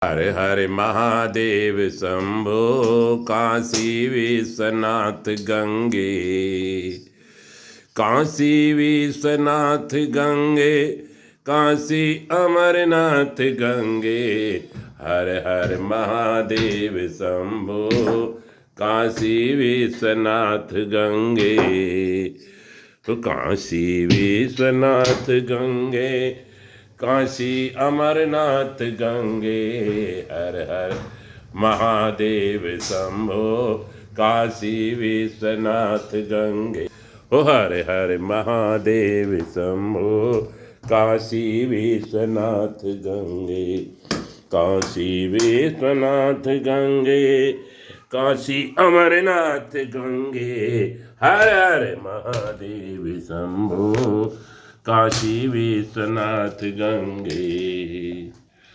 हर हर महादेव शंभो काशी विश्वनाथ गंगे। काशी विश्वनाथ गंगे काशी अमरनाथ गंगे। हर हर महादेव शंभो काशी विश्वनाथ गंगे। तो काशी विश्वनाथ गंगे काशी अमरनाथ गंगे। हर हर महादेव शंभो काशी विश्वनाथ गंगे। ओ हर हर महादेव शंभो काशी विश्वनाथ गंगे। काशी विश्वनाथ गंगे काशी अमरनाथ गंगे। हर हर महादेव शंभो काशी विश्वनाथ गंगे।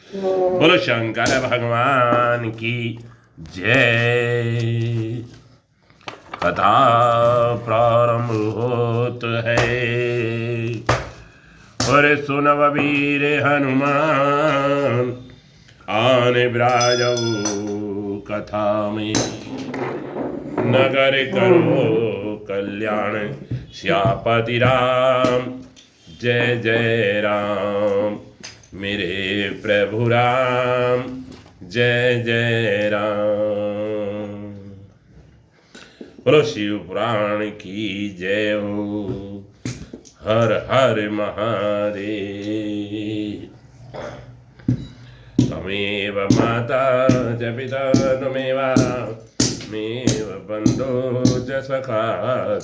बोलो शंकर भगवान की जय। कथा प्रारंभ होत है। और सुनव वीर हनुमान आन विराजऊ कथा में। नगर करो कल्याण श्यापति राम। जय जय राम मेरे प्रभु राम। जय जय राम। बोलो शिव पुराण की जय हो। हर हर महादेव। त्वमेव माता च पिता त्वमेव बन्धो च सखा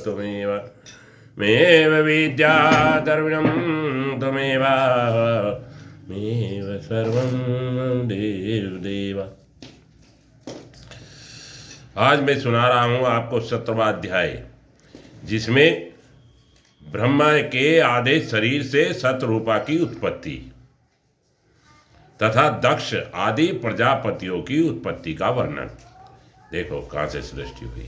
त्वमेव मेव विद्या द्रविणं त्वमेव मेव सर्वं देव देवा। आज मैं सुना रहा हूँ आपको 17वां अध्याय, जिसमें ब्रह्मा के आधे शरीर से सतरूपा की उत्पत्ति तथा दक्ष आदि प्रजापतियों की उत्पत्ति का वर्णन। देखो कहाँ से सृष्टि हुई।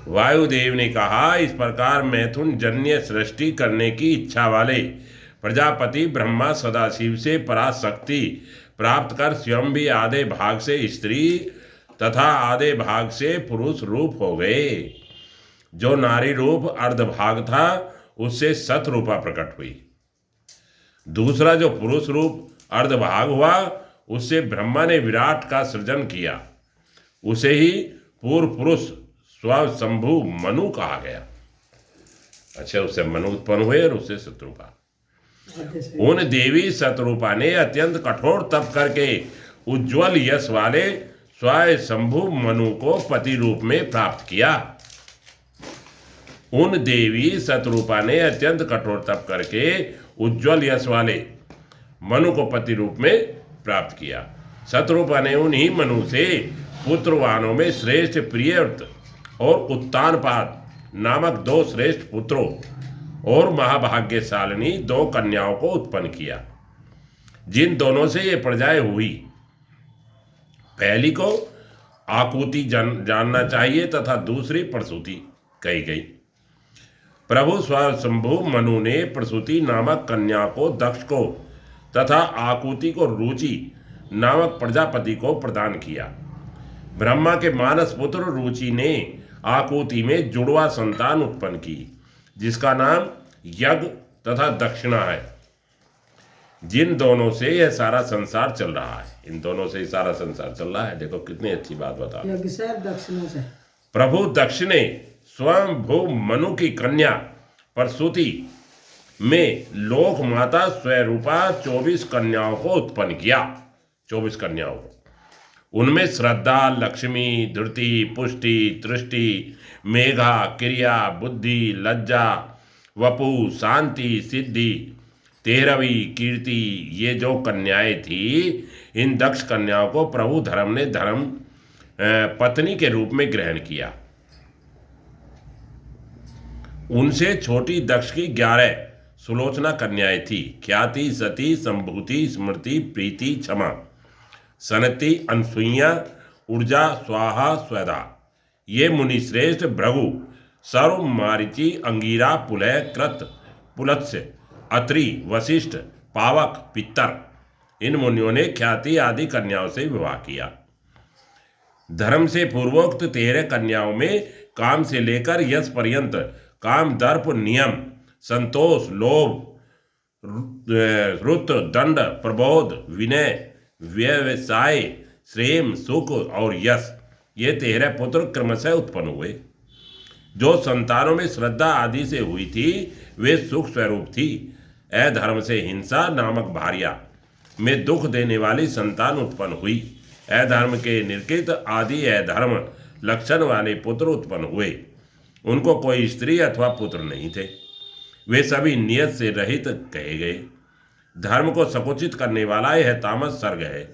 वायुदेव ने कहा, इस प्रकार मैथुन जन्य सृष्टि करने की इच्छा वाले प्रजापति ब्रह्मा सदाशिव से पराशक्ति प्राप्त कर स्वयं भी आधे भाग से स्त्री तथा आधे भाग से पुरुष रूप हो गए। जो नारी रूप अर्धभाग था उससे सतरूपा प्रकट हुई। दूसरा जो पुरुष रूप अर्धभाग हुआ उससे ब्रह्मा ने विराट का सृजन किया। उसे ही पूर्व पुरुष स्वशंभु मनु कहा गया। अच्छा, उससे मनु उत्पन्न हुए और उससे शत्रुपा। उन देवी शत्रुपा ने अत्यंत कठोर तप करके उज्ज्वल यश वाले स्वशंभु मनु को पति रूप में प्राप्त किया। उन देवी शत्रुपा ने अत्यंत कठोर तप करके उज्ज्वल यश वाले मनु को पति रूप में प्राप्त किया। शत्रुपा ने उन्हीं मनु से पुत्रवानों में श्रेष्ठ प्रियव्रत और उत्तानपाद नामक 2 श्रेष्ठ पुत्रों और महाभाग्यशालिनी 2 कन्याओं को उत्पन्न किया, जिन दोनों से ये प्रजाएं हुई। पहली को आकुति जानना चाहिए तथा दूसरी प्रसूति कही गई। प्रभु स्वशंभु मनु ने प्रसूति नामक कन्या को दक्ष को तथा आकुति को रुचि नामक प्रजापति को प्रदान किया। ब्रह्मा के मानस पुत्र रुचि ने आकुति में जुड़वा संतान उत्पन्न की, जिसका नाम यज्ञ तथा दक्षिणा है। जिन दोनों से यह सारा संसार चल रहा है, इन दोनों से सारा संसार चल रहा है। देखो कितनी अच्छी बात बता। यज्ञ से दक्षिणा से प्रभु दक्ष ने स्वयं भू मनु की कन्या प्रसूति में लोक माता स्वरूपा 24 कन्याओं को उत्पन्न किया। 24 कन्याओं को। उनमें श्रद्धा, लक्ष्मी, धृति, पुष्टि, तृष्टि, मेघा, क्रिया, बुद्धि, लज्जा, वपु, शांति, सिद्धि, 13वीं कीर्ति, ये जो कन्याएं थी, इन दक्ष कन्याओं को प्रभु धर्म ने धर्म पत्नी के रूप में ग्रहण किया। उनसे छोटी दक्ष की 11 सुलोचना कन्याएं थी। ख्याति, सती, संभूति, स्मृति, प्रीति, क्षमा, सनति, अनसुईया, ऊर्जा, स्वाहा, स्वधा। ये मुनिश्रेष्ठ भृगु, सर्व, मारीचि, अंगीरा, पुलह, कृत, पुलत्स्य, अत्रि, वशिष्ठ, पावक, पितर इन मुनियों ने ख्याति आदि कन्याओं से विवाह किया। धर्म से पूर्वोक्त 13 कन्याओं में काम से लेकर यश पर्यंत काम, दर्प, नियम, संतोष, लोभ, रुत, दंड, प्रबोध, विनय, व्यवसाय, श्रेम, सुख और यश, ये 13 पुत्र क्रमशः उत्पन्न हुए। जो संतानों में श्रद्धा आदि से हुई थी वे सुख स्वरूप थी। अधर्म से हिंसा नामक भार्या में दुख देने वाली संतान उत्पन्न हुई। अधर्म के निर्कृत आदि अधर्म लक्षण वाले पुत्र उत्पन्न हुए। उनको कोई स्त्री अथवा पुत्र नहीं थे। वे सभी नियत से रहित कहे गए। धर्म को संकुचित करने वाला यह तामस सर्ग है।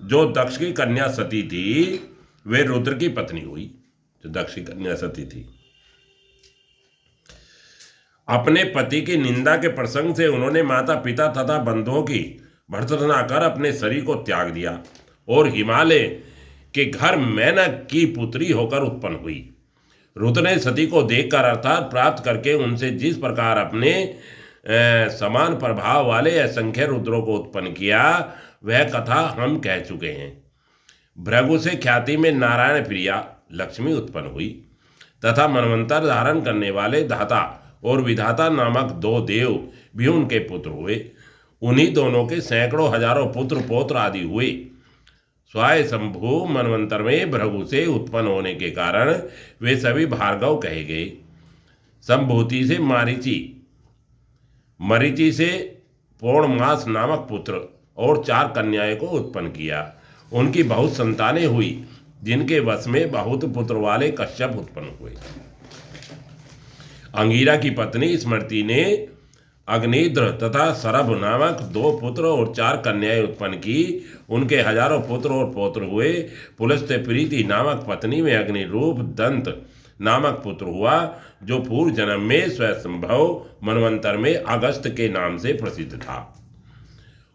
जो दक्ष की कन्या सती थी वे रुद्र की पत्नी हुई। जो दक्ष की कन्या सती थी, अपने पति की निंदा के प्रसंग से उन्होंने माता पिता तथा बंधुओं की भर्त्सना कर अपने शरीर को त्याग दिया और हिमालय के घर मेनक की पुत्री होकर उत्पन्न हुई। रुद्र ने सती को देखकर अर्थात प्राप्त करके उनसे जिस प्रकार अपने समान प्रभाव वाले असंख्य रुद्रों को उत्पन्न किया वह कथा हम कह चुके हैं। भृगु से ख्याति में नारायण प्रिया लक्ष्मी उत्पन्न हुई तथा मनवंतर धारण करने वाले धाता और विधाता नामक 2 देव भी उनके पुत्र हुए। उन्हीं दोनों के सैकड़ों हजारों पुत्र पौत्र आदि हुए। स्वयंभू मनवंतर में भृगु से उत्पन्न होने के कारण वे सभी भार्गव कहे गए। संभूति से मारीचि, मरीचि से पौर्णमास नामक पुत्र और 4 कन्याएं को उत्पन्न किया। उनकी बहुत संतानें हुई जिनके वश में बहुत पुत्र वाले कश्यप उत्पन्न हुए। अंगिरा की पत्नी स्मृति ने अग्निद्र तथा सरभ नामक 2 पुत्र और 4 कन्याएं उत्पन्न की। उनके हजारों पुत्र और पौत्र हुए। पुलस्त्य प्रीति नामक पत्नी में अग्निरूप दंत नामक पुत्र हुआ जो पूर्व जन्म में स्वयंभव मनवंतर में अगस्त के नाम से प्रसिद्ध था।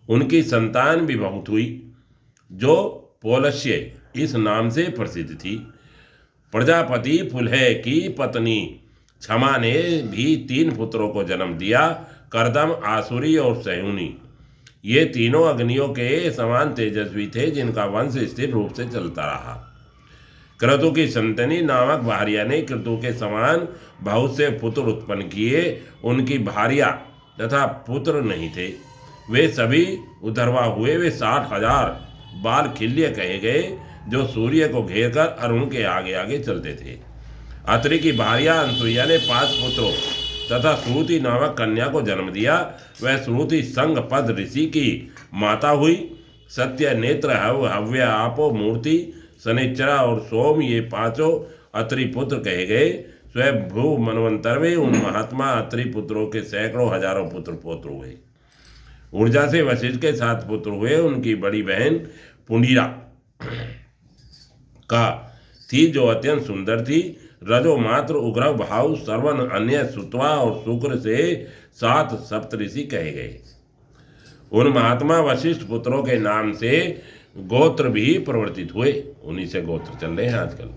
उनकी संतान भी बहुत हुई जो पौलस्त्य इस नाम से प्रसिद्ध थी। प्रजापति पुलह की पत्नी क्षमा ने भी 3 पुत्रों को जन्म दिया, करदम, आसुरी और सयुनी। ये तीनों अग्नियों के समान तेजस्वी थे जिनका वंश स्थिर रूप से चलता रहा। क्रतु की संतनी नामक भार्या ने क्रतु के समान बहुत से पुत्र उत्पन्न किए। उनकी भार्या तथा पुत्र नहीं थे। वे सभी उधरवा हुए। वे 60,000 बाल खिल्य कहे गए जो सूर्य को घेरकर अरुण के आगे आगे चलते थे। अत्रि की भार्या अनसुईया ने 5 पुत्रों तथा श्रुति नामक कन्या को जन्म दिया। वह श्रुति संग पद ऋषि की माता हुई। सत्य, नेत्र, हव्य, आपो, मूर्ति, शनिचरा और सोम ये 5 अत्रि पुत्र कहे गए। स्वयंभू मनवंतर में उन महात्मा अत्रि पुत्रों के सैकड़ों हजारों पुत्र पौत्र हुए। ऊर्जा से वशिष्ठ के 7 पुत्र हुए। उनकी बड़ी बहन पुंडीरा का थी जो अत्यंत सुंदर थी। रजो मात्र उग्र भाव श्रवण अन्य सुतवा और शुक्र से 7 सप्तऋषि कहे गए। उन महात्मा वशिष्ठ पुत्रों के नाम से गोत्र भी प्रवर्तित हुए। उन्हीं से गोत्र चल रहे हैं आजकल।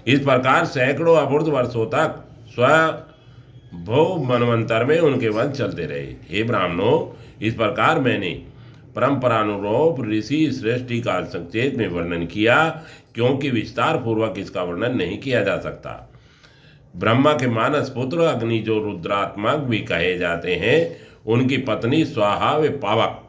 इस प्रकार सैकड़ों अबुर्ध वर्षों तक स्वयंभू मनवंतर में उनके वंश चलते रहे। हे ब्राह्मणों, इस प्रकार मैंने परंपरानुरूप ऋषि सृष्टि का संक्षेप में वर्णन किया क्योंकि विस्तार पूर्वक इसका वर्णन नहीं किया जा सकता। ब्रह्मा के मानस पुत्र अग्नि जो रुद्रात्मक भी कहे जाते हैं, उनकी पत्नी स्वाहा व पावक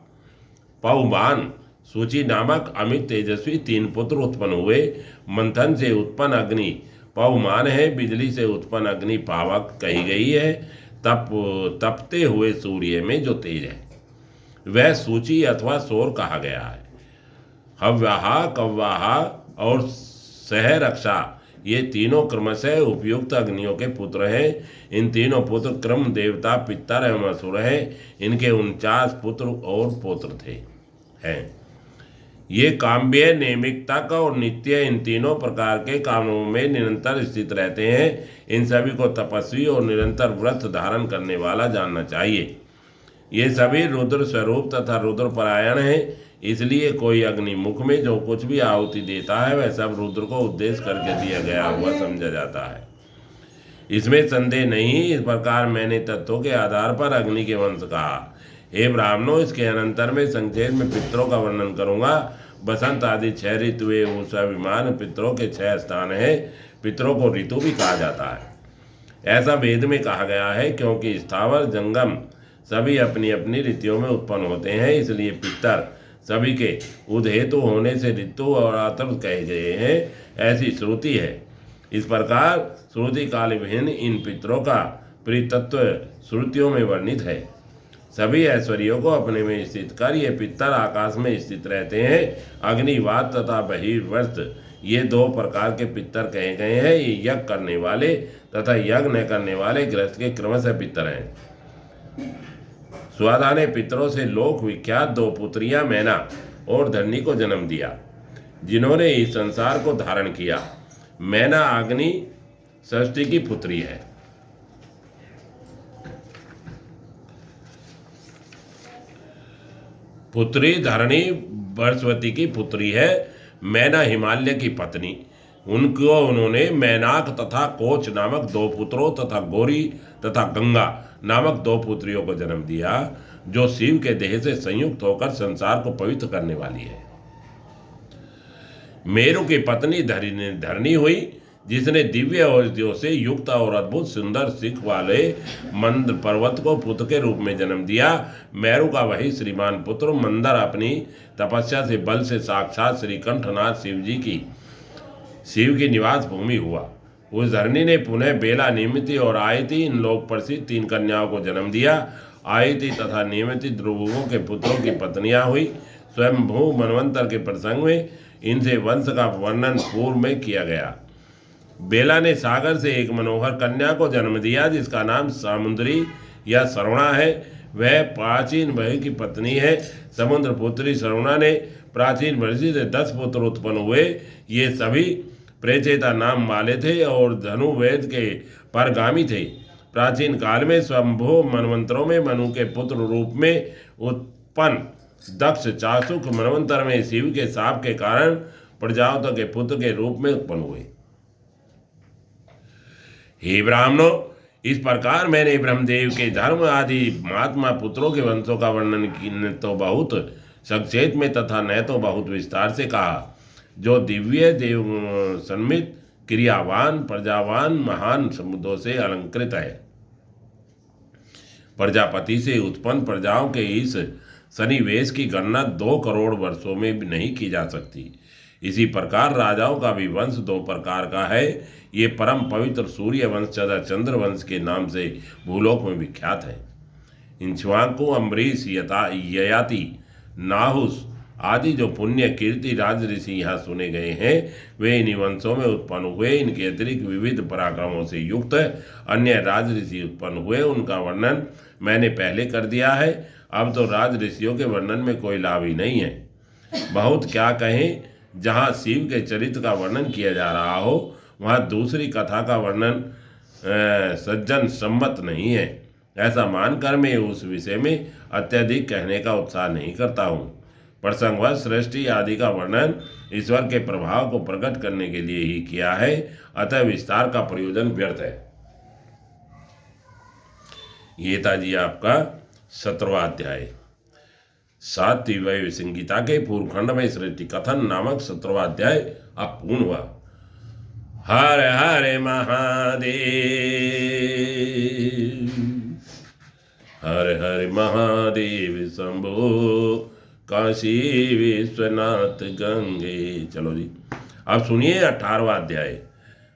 पौबान सूची नामक अमित तेजस्वी 3 पुत्र उत्पन्न हुए। मंथन से उत्पन्न अग्नि पौमान है। बिजली से उत्पन्न अग्नि पावक कही गई है। तपते हुए सूर्य में जो तेज है वह सूची अथवा सौर कहा गया है। हव्याहा, कव्वाहा और सहरक्षा ये तीनों क्रमशः उपयुक्त अग्नियों के पुत्र हैं। इन तीनों पुत्र क्रम देवता पितर एवं असुर हैं। इनके 49 पुत्र और पौत्र थे हैं। ये काम्य, नैमित्तिक और नित्य इन तीनों प्रकार के कामों में निरंतर स्थित रहते हैं। इन सभी को तपस्वी और निरंतर व्रत धारण करने वाला जानना चाहिए। ये सभी रुद्र स्वरूप तथा रुद्र परायण हैं। इसलिए कोई अग्निमुख में जो कुछ भी आहुति देता है वह सब रुद्र को उद्देश्य करके दिया गया हुआ समझा जाता है। इसमें संदेह नहीं। इस प्रकार मैंने तत्वों के आधार पर अग्नि के वंश कहा। हे ब्राह्मणों, इसके अनंतर में संक्षेप में पितरों का वर्णन करूंगा। बसंत आदि 6 ऋतुएं उषाभिमान पितरों के 6 स्थान है। पितरों को ऋतु भी कहा जाता है, ऐसा वेद में कहा गया है, क्योंकि स्थावर जंगम सभी अपनी अपनी ऋतुओं में उत्पन्न होते हैं, इसलिए पितर सभी के उदहेतु होने से ऋतु और आतर्व कहे गए हैं, ऐसी श्रुति है। इस प्रकार श्रुति काल विहीन इन पितरों का प्रीतत्व श्रुतियों में वर्णित है। सभी ऐश्वर्यों को अपने में स्थित कर ये पितर आकाश में स्थित रहते हैं। अग्निवात तथा बहिर्वर्त ये 2 प्रकार के पितर कहे गए हैं। ये यज्ञ करने वाले तथा यज्ञ न करने वाले गृहस्थ के क्रमशः पितर हैं। सुवादा ने पितरों से लोक विख्यात 2 पुत्रियां मैना और धरणी को जन्म दिया, जिन्होंने इस संसार को धारण किया। मैना अग्नि षष्ठी की पुत्री है। पुत्री धरणी बृहस्पति की पुत्री है। मैना हिमालय की पत्नी। उन्होंने मैनाक तथा कोच नामक 2 पुत्रों तथा गौरी तथा गंगा नामक 2 पुत्रियों को जन्म दिया, जो शिव के देह से संयुक्त होकर संसार को पवित्र करने वाली है। मेरु की पत्नी धरणी हुई, जिसने दिव्य औषधियों से युक्त और अद्भुत सुंदर सिख वाले मंद पर्वत को पुत्र के रूप में जन्म दिया। मेरु का वही श्रीमान पुत्र मंदर अपनी तपस्या से बल से साक्षात श्री कंठनाथ शिव की निवास भूमि हुआ। उस धरणी ने पुनः बेला, नियमिति और आयति इन लोक प्रसिद्ध 3 कन्याओं को जन्म दिया। आयति तथा नियमिति ध्रुवों के पुत्रों की पत्नियां हुई। स्वयंभू मनवंतर के प्रसंग में इनसे वंश का वर्णन पूर्व में किया गया। बेला ने सागर से एक मनोहर कन्या को जन्म दिया, जिसका नाम सामुद्री या श्रवणा है। वह प्राचीन भय की पत्नी है। समुद्र पुत्री श्रवणा ने प्राचीन ऋषि से 10 पुत्र उत्पन्न हुए। ये सभी प्रेचेता नाम वाले थे और धनुर्वेद के परगामी थे। प्राचीन काल में स्वयंभू मनवंतरों में मनु के पुत्र रूप में उत्पन्न दक्ष चासुक मनवंतर में शिव के शाप के कारण प्रजापति के पुत्र के रूप में उत्पन्न हुए। हे ब्राह्मणों, इस प्रकार मैंने ब्रह्मदेव के धर्म आदि महात्मा पुत्रों के वंशों का वर्णन तो बहुत संक्षेप में तथा न तो बहुत विस्तार से कहा, जो दिव्य देव सम्मित क्रियावान प्रजावान महान समुद्रों से अलंकृत है। प्रजापति से उत्पन्न प्रजाओं के इस सन्निवेश की गणना 2 करोड़ वर्षों में भी नहीं की जा सकती। इसी प्रकार राजाओं का भी वंश 2 प्रकार का है। ये परम पवित्र सूर्य वंश तथा चंद्र वंश के नाम से भूलोक में विख्यात है। इंक्ष्वाकु, अम्बरीश, ययाति, नाहुस आदि जो पुण्य कीर्ति राज ऋषि यहाँ सुने गए हैं, वे इन वंशों में उत्पन्न हुए। इनके अतिरिक्त विविध पराक्रमों से युक्त अन्य राज ऋषि उत्पन्न हुए। उनका वर्णन मैंने पहले कर दिया है। अब तो राज ऋषियों के वर्णन में कोई लाभ ही नहीं है। बहुत क्या कहें, जहाँ शिव के चरित्र का वर्णन किया जा रहा हो, वहाँ दूसरी कथा का वर्णन सज्जन सम्मत नहीं है। ऐसा मानकर मैं उस विषय में अत्यधिक कहने का उत्साह नहीं करता हूँ। प्रसंगवश सृष्टि आदि का वर्णन ईश्वर के प्रभाव को प्रकट करने के लिए ही किया है, अतः विस्तार का प्रयोजन व्यर्थ है। ये था जी आपका 17वां अध्याय। 7वीं वैव संगीता के पूर्व खंड में सृष्टि कथन नामक 17वां अध्याय अब पूर्ण हुआ। हर हर महादेव, हर हर महादेव शंभो, काशी विश्वनाथ गंगे। चलो जी, अब सुनिए 18वां अध्याय।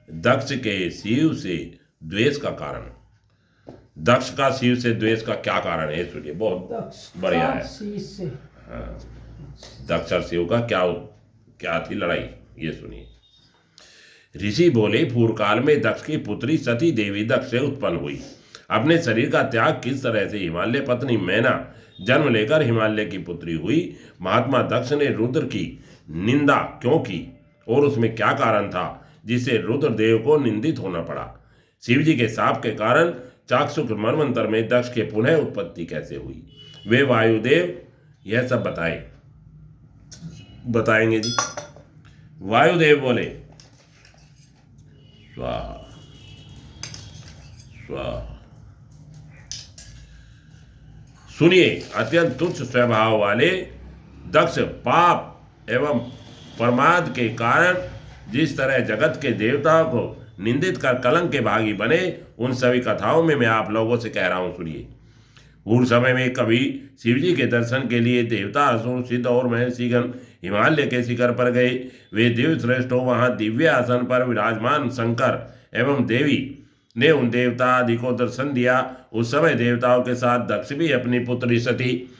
दक्ष के शिव से द्वेष का कारण। दक्ष का शिव से द्वेष का क्या कारण है, सुनिए, बहुत बढ़िया है। हाँ, दक्ष और शिव का क्या थी लड़ाई, ये सुनिए। ऋषि बोले, पूर्व काल में दक्ष की पुत्री सती देवी दक्ष से उत्पन्न हुई। अपने शरीर का त्याग किस तरह से हिमालय पत्नी मैना जन्म लेकर हिमालय की पुत्री हुई। महात्मा दक्ष ने रुद्र की निंदा क्यों की और उसमें क्या कारण था जिससे रुद्रदेव को निंदित होना पड़ा। शिवजी के शाप के कारण चाक्षुष मनवंतर में दक्ष के पुनः उत्पत्ति कैसे हुई, वे वायुदेव यह सब बताएंगे जी। वायुदेव बोले, स्वाहा स्वाहा सुनिए, अत्यंत तुच्छ स्वभाव वाले दक्ष पाप एवं प्रमाद के कारण जिस तरह जगत के देवताओं को निंदित कर कलंक के भागी बने, उन सभी कथाओं में मैं आप लोगों से कह रहा हूं, सुनिए। पूर्व समय में कभी शिव जी के दर्शन के लिए देवता, असुर, सिद्ध और महर्षिगण हिमालय के शिखर पर गए। वे देव श्रेष्ठों वहां दिव्य आसन पर विराजमान शंकर एवं देवी ने उन देवता आदि को दर्शन दिया। उस समय देवताओं के साथ दक्ष भी अपनी पुत्री सती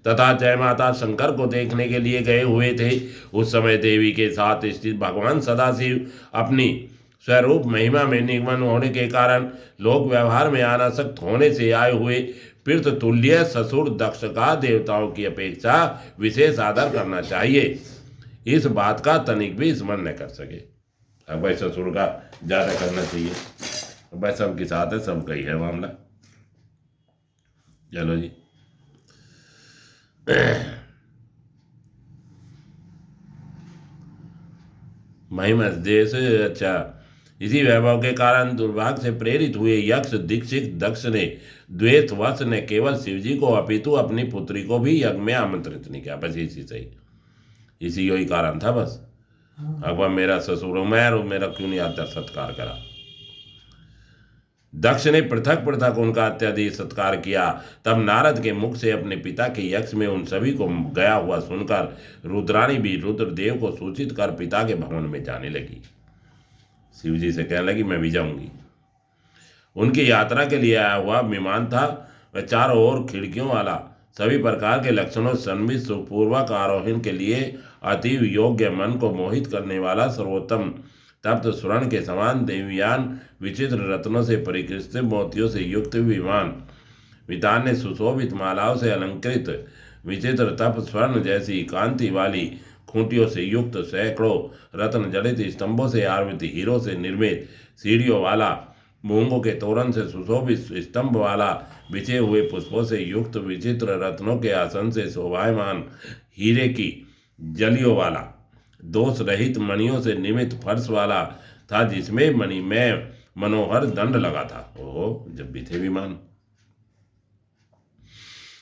तथा जय माता शंकर को देखने के लिए गए हुए थे। उस समय देवी के साथ स्थित भगवान सदाशिव अपनी स्वरूप महिमा में निगमन होने के कारण लोक व्यवहार में अनासक्त होने से आए हुए पृथ तुल्य ससुर दक्ष का देवताओं की अपेक्षा विशेष आदर करना चाहिए, इस बात का तनिक भी स्मरण न कर सके। अब भाई ससुर का ज्यादा करना चाहिए, भाई सबके साथ है, सबका ही है मामला। चलो जी। महिमा देश। अच्छा, इसी वैभव के कारण दुर्भाग्य से प्रेरित हुए यक्ष दीक्षित दक्ष ने द्वेषवश न केवल शिवजी को अपितु अपनी पुत्री को भी यज्ञ में आमंत्रित नहीं किया। बस इसी सही, इसी यही कारण था बस। अब मेरा ससुर मैं और मेरा क्यों नहीं आदर सत्कार करा। दक्ष ने पृथक पृथक उनका अत्यधिक सत्कार किया। तब नारद के मुख से अपने पिता के यज्ञ में उन सभी को गया हुआ सुनकर रुद्राणी भी रुद्रदेव को सूचित कर पिता के भवन में जाने लगी। शिव जी से कहने लगी मैं भी जाऊंगी। उनकी यात्रा के लिए आया हुआ विमान था। वह चारों ओर खिड़कियों वाला, सभी प्रकार के लक्षणों सन्मित सुखपूर्वक आरोहण के लिए अतीव योग्य, मन को मोहित करने वाला, सर्वोत्तम तप्त स्वर्ण के समान देवयान, विचित्र रत्नों से परिकृष्ट मोतियों से युक्त विमान, वितान ने सुशोभित मालाओं से अलंकृत, विचित्र तप स्वर्ण जैसी कांति वाली खूंटियों से युक्त, सैकड़ों रत्न जड़ित स्तंभों से आवर्त हीरों से निर्मित, सीढ़ियों वाला, मूंगों के तोरण से सुशोभित स्तंभ वाला, बिछे हुए पुष्पों से युक्त, विचित्र रत्नों के आसन से शोभायमान, हीरे की जलियों वाला, दोष रहित मणियों से निर्मित फर्श वाला था, जिसमें मणिमय मनोहर दंड लगा था। ओहो, जब भी थे विमान।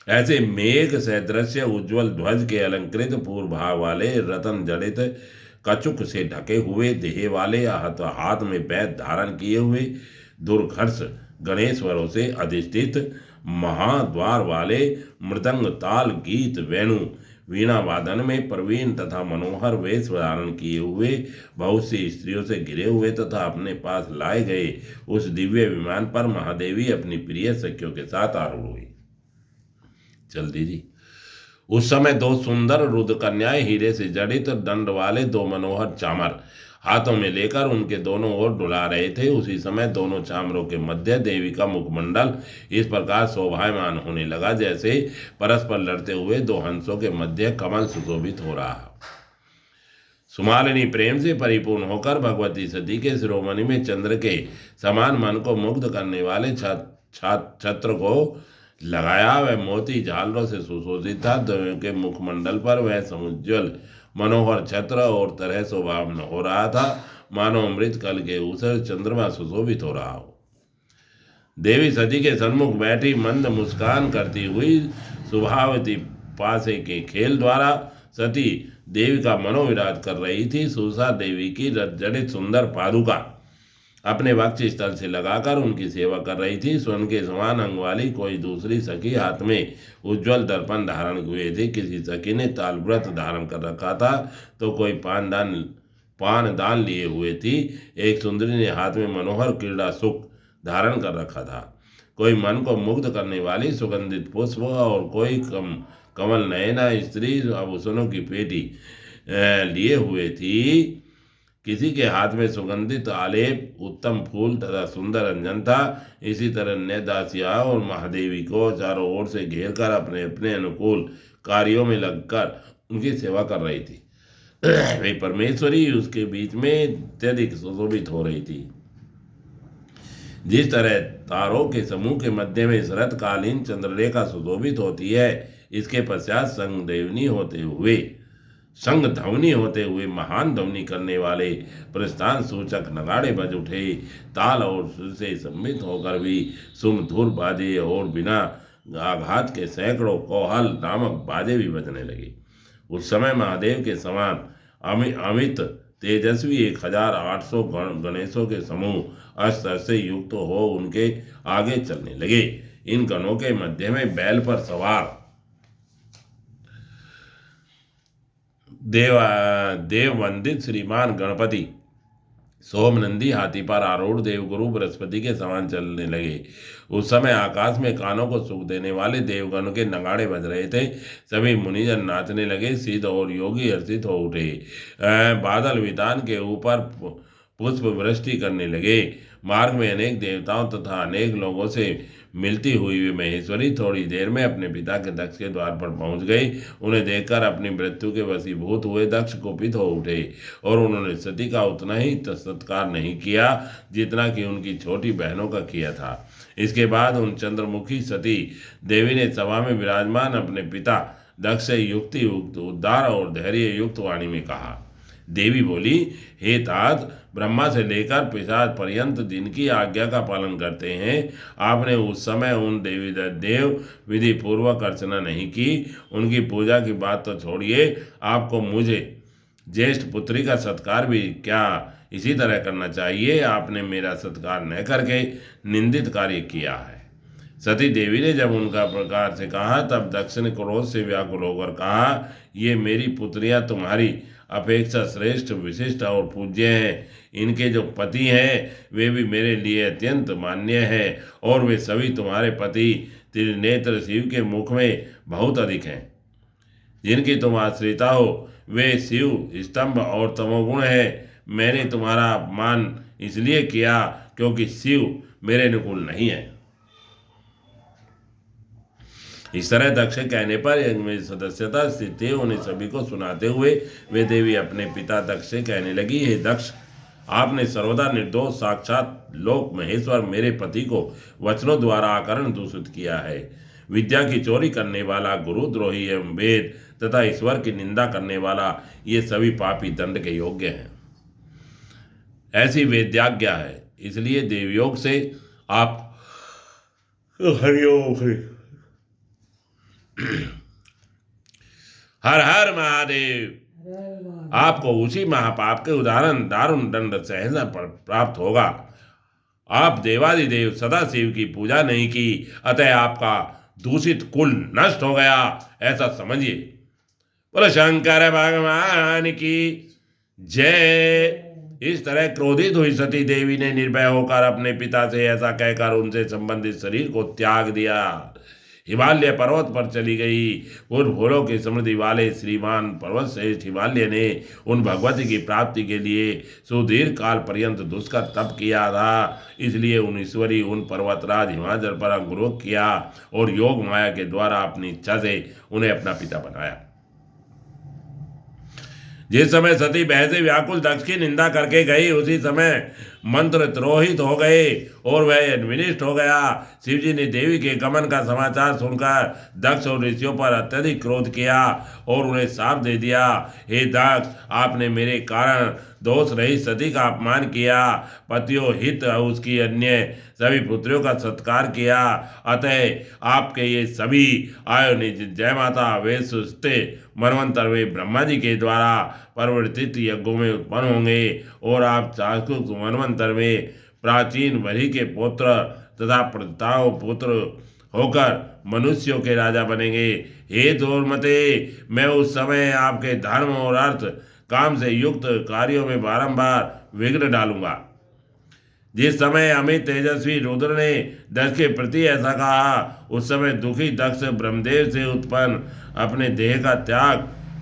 ऐसे मेघ सदृश्य उज्ज्वल ध्वज के अलंकृत पूर्व भाग वाले, रतन जड़ित कचुक से ढके हुए देह वाले, हाथ में बैत धारण किए हुए, दुर्घर्ष गणेश्वरों से अधिष्ठित महाद्वार वाले, मृदंग ताल गीत वेणु वीणा वादन में प्रवीण तथा मनोहर वेश धारण किए हुए, बहुत सी स्त्रियों से घिरे हुए तथा अपने पास लाए गए उस दिव्य विमान पर महादेवी अपनी प्रिय सखियों के साथ आरूढ़ हुई। जल्दी जी। उस समय दो सुंदर रुद्र कन्याएं हीरे से जड़ित दंड वाले दो मनोहर चामर हाथों में लेकर उनके दोनों ओर डुला रहे थे। उसी समय दोनों चामरों के मध्य देवी का मुखमंडल इस प्रकार शोभायमान होने लगा जैसे परस्पर लड़ते हुए दो हंसों के मध्य कमल सुशोभित हो रहा। सुमालिनी प्रेम से परिपूर्ण होकर भगवती सती के शिरोमणि में चंद्र के समान मन को मुग्ध करने वाले छत्र को लगाया। वह मोती झालरों से सुशोभित था। दोनों के मुखमंडल पर वह समुज्वल मनोहर छत्र और तरह शोभावन हो रहा था, मानो अमृत कल के ऊसर चंद्रमा सुशोभित हो रहा हो। देवी सती के सन्मुख बैठी मंद मुस्कान करती हुई सुभावती पासे के खेल द्वारा सती देवी का मनोविराज कर रही थी। सुसा देवी की रजड़ित सुंदर पादुका अपने वक्ष स्थल से लगाकर उनकी सेवा कर रही थी। स्वर्ण के समान अंग वाली कोई दूसरी सखी हाथ में उज्जवल दर्पण धारण हुए थे। किसी सखी ने तालव्रत धारण कर रखा था तो कोई पान दान लिए हुए थी। एक सुंदरी ने हाथ में मनोहर क्रीड़ा सुख धारण कर रखा था। कोई मन को मुग्ध करने वाली सुगंधित पुष्प और कोई कमल नयना स्त्री आभूषणों की पेटी लिए हुए थी। किसी के हाथ में सुगंधित आलेप, उत्तम फूल तथा सुंदर अंजन था। इसी तरह ने दासियां और महादेवी को चारों ओर से घेर कर अपने अपने अनुकूल कार्यों में लगकर उनकी सेवा कर रही थी। वे परमेश्वरी उसके बीच में अत्यधिक सुशोभित हो रही थी। जिस तरह तारों के समूह के मध्य में शरतकालीन चंद्ररेखा सुशोभित होती है, इसके पश्चात संग ध्वनि होते हुए महान ध्वनि करने वाले प्रस्थान सूचक नगाड़े बज उठे। ताल और सुर से सम्मिलित होकर भी सुमधुर बाजे और बिना आघात के सैकड़ों कोहल नामक बाजे भी बजने लगे। उस समय महादेव के समान अमित तेजस्वी 1800 गणेशों के समूह अस्त्र से युक्त हो उनके आगे चलने लगे। इन गणों के मध्य में बैल पर सवार देव वंदित श्रीमान गणपति सोमनंदी हाथी पर आरूढ़ देवगुरु बृहस्पति के समान चलने लगे। उस समय आकाश में कानों को सुख देने वाले देवगणों के नगाड़े बज रहे थे। सभी मुनिजन नाचने लगे। सिद्ध और योगी हर्षित हो उठे। बादल वितान के ऊपर पुष्प वृष्टि करने लगे। मार्ग में अनेक देवताओं तथा अनेक लोगों से मिलती हुई वे महेश्वरी थोड़ी देर में अपने पिता के दक्ष के द्वार पर पहुंच गई। उन्हें देखकर अपनी मृत्यु के वशीभूत हुए दक्ष कुपित हो उठे और उन्होंने सती का उतना ही सत्कार नहीं किया जितना कि उनकी छोटी बहनों का किया था। इसके बाद उन चंद्रमुखी सती देवी ने सभा में विराजमान अपने पिता दक्ष से युक्ति युक्त उद्धार और धैर्य युक्त वाणी में कहा। देवी बोली, हे तात, ब्रह्मा से लेकर पिशाच पर्यंत जिनकी आज्ञा का पालन करते हैं, आपने उस समय उन देवी देव विधि पूर्वक अर्चना नहीं की। उनकी पूजा की बात तो छोड़िए, आपको मुझे ज्येष्ठ पुत्री का सत्कार भी क्या इसी तरह करना चाहिए। आपने मेरा सत्कार न करके निंदित कार्य किया है। सती देवी ने जब उनका प्रकार से कहा तब दक्ष ने क्रोध से व्याकुल होकर कहा, ये मेरी पुत्रियां तुम्हारी अपेक्षा श्रेष्ठ, विशिष्ट और पूज्य हैं। इनके जो पति हैं वे भी मेरे लिए अत्यंत मान्य हैं और वे सभी तुम्हारे पति त्रिनेत्र शिव के मुख में बहुत अधिक हैं। जिनकी तुम आश्रिता हो वे शिव, स्तंभ और तमोगुण हैं। मैंने तुम्हारा अपमान इसलिए किया क्योंकि शिव मेरे अनुकूल नहीं है। इस तरह दक्ष के कहने पर यज्ञ में सदस्यता स्थित थे। उन्हें सभी को सुनाते हुए वे देवी अपने पिता दक्ष से कहने लगी, हे दक्ष, आपने सर्वदा निर्दोष साक्षात लोक महेश्वर मेरे पति को वचनों द्वारा आकरण दूषित किया है। विद्या की चोरी करने वाला, गुरुद्रोही एवं वेद तथा ईश्वर की निंदा करने वाला, ये सभी पापी दंड के योग्य हैं। ऐसी वेद्याज्ञा है, इसलिए देवयोग से आप हरिओम हर हर महादेव। आपको उसी महापाप के उदाहरण दारुण दंड सहना प्राप्त होगा। आप देवादिदेव सदाशिव की पूजा नहीं की, अतः आपका दूषित कुल नष्ट हो गया, ऐसा समझिए। बोलो शंकर भगवान की जय। इस तरह क्रोधित हुई सती देवी ने निर्भय होकर अपने पिता से ऐसा कहकर उनसे संबंधित शरीर को त्याग दिया। हिमालय पर्वत पर चली गई। उन फूलों की समृद्धि वाले श्रीमान पर्वत श्रेष्ठ हिमालय ने उन भगवती की प्राप्ति के लिए सुदीर्घ काल पर्यंत दुष्कर तप किया था। इसलिए उन ईश्वरी उन पर्वतराज हिमाचल पर अंगरोध किया और योग माया के द्वारा अपनी इच्छा से उन्हें अपना पिता बनाया। जिस समय सती बहस व्याकुल दक्ष की निंदा करके गई, उसी समय मंत्र द्रोहित हो गए और वह विनिष्ट हो गया। शिवजी ने देवी के गमन का समाचार सुनकर दक्ष और ऋषियों पर अत्यधिक क्रोध किया और उन्हें शाप दे दिया, हे दक्ष, आपने मेरे कारण दोष रहित सती का अपमान किया, पतियों हित उसकी अन्य सभी पुत्रियों का सत्कार किया। अतः आपके ये सभी आयोनिज जय माता वे सुस्ते मनवंतर वे ब्रह्मा जी के द्वारा परिवर्तित यज्ञों में उत्पन्न होंगे और आप चाक्षुष मनवंतर में प्राचीन वरी के पुत्र तथा प्रताओ पुत्र होकर मनुष्यों के राजा बनेंगे। हे दुर्मते, मैं उस समय आपके धर्म और अर्थ काम से युक्त कार्यों में बारंबार विघ्न डालूंगा। जिस समय अमित तेजस्वी रुद्र ने दक्ष के प्रति ऐसा कहा, उस समय दुखी दक्ष ब्रह्मदेव से उत्पन्न अपने देह का त्याग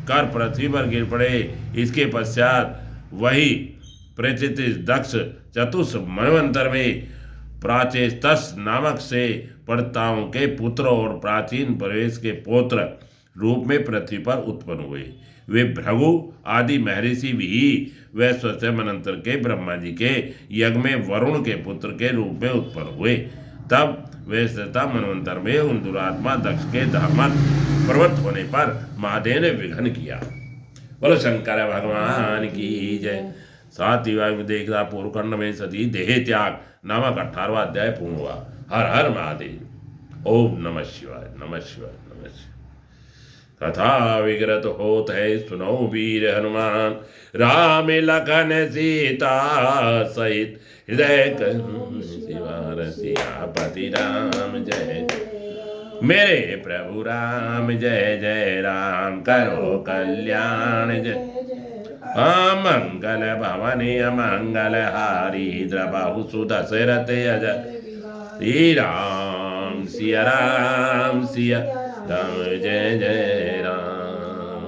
कर पृथ्वी पर गिर पड़े। इसके पश्चात वही प्रचित दक्ष चतुष मनवंतर में प्राचेस्तस नामक से प्रताओं के पुत्र और प्राचीन प्रवेश के पुत्र रूप में पृथ्वी पर उत्पन्न हुए। वे भृगु आदि महर्षि भी वैश्वस्य मनंतर के ब्रह्मा जी के यज्ञ में वरुण के पुत्र के रूप में उत्पन्न हुए। तब वैश्वता मनवंतर में उन दुरात्मा दक्ष के धर्मत प्रवृत्त होने पर महादेव ने विघ्न किया। बोलो शंकर भगवान की जय। 7 युग में देखता पूर्वखंड में सती देह त्याग नामक 18वां अध्याय पूर्ण हुआ। हर हर महादेव। ओम नमः शिवाय, नमः शिवाय, नमः शिवाय। कथा विगत होत है सुनो वीर हनुमान, राम लखन सीता सहित हृदय शिवार सियापति राम जय। मेरे प्रभु राम जय जय राम, करो कल्याण जय। मंगल भवनी मंगल हारी, द्रबाहु सुदशरथ अजय। श्री राम सिया राम सिया राम जय जय राम,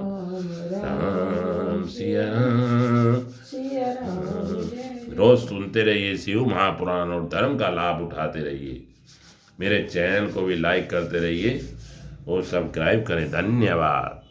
राम सिया राम। रोज सुनते रहिए शिव महापुराण और धर्म का लाभ उठाते रहिए। मेरे चैनल को भी लाइक करते रहिए और सब्सक्राइब करें। धन्यवाद।